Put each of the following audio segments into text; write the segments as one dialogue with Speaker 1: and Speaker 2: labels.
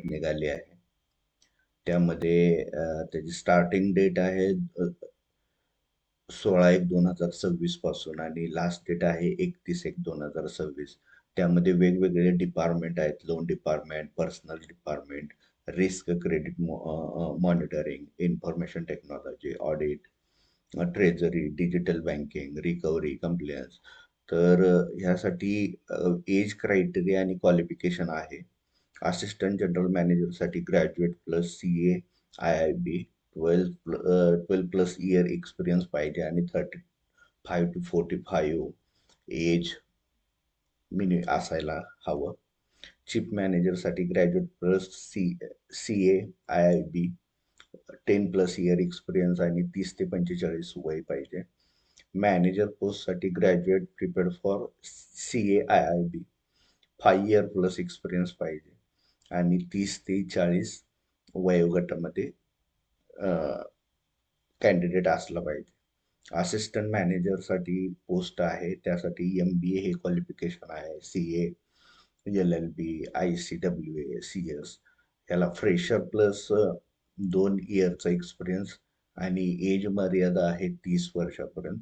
Speaker 1: निघाली आहे. त्यामध्ये त्याची स्टार्टिंग डेट आहे 16/1/2026 पासून आणि लास्ट डेट आहे 31/1/2026. त्यामध्ये वेगवेगळे डिपार्टमेंट आहेत. Loan department, personal department, risk credit monitoring, information technology, audit, treasury, digital banking, recovery, compliance. तर ह्यासाठी एज क्रायटेरिया आणि क्वालिफिकेशन आहे. असिस्टंट जनरल मॅनेजरसाठी graduate plus CA IIB 12 plus year experience पाहिजे आणि 35 to 45 एज असायला हवं. चीफ मॅनेजरसाठी graduate plus CA IIB 10 plus year experience आणि 30 ते 45 वय पाहिजे. मॅनेजर पोस्टसाठी graduate prepared for CA IIB 5 year plus experience पाहिजे आणि 30 ते 40 वयोगटामध्ये कॅन्डिडेट असला पाहिजे. असिस्टंट मॅनेजरसाठी पोस्ट आहे, त्यासाठी MBA हे क्वालिफिकेशन आहे. CA, LLB, ICWA, CS याला फ्रेशर प्लस 2 इयरचा एक्सपिरियन्स आणि एज मर्यादा आहे 30 वर्षापर्यंत.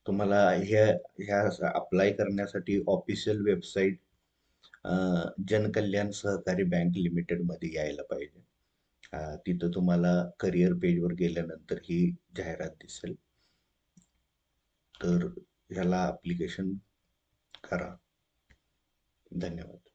Speaker 1: तुम्हाला ह्या अप्लाय करण्यासाठी ऑफिशियल वेबसाईट जनकल्याण सहकारी बँक लिमिटेडमध्ये यायला पाहिजे. तिथं तुम्हाला करिअर पेजवर गेल्यानंतर ही जाहिरात दिसेल. तर ह्याला ॲप्लिकेशन करा. धन्यवाद.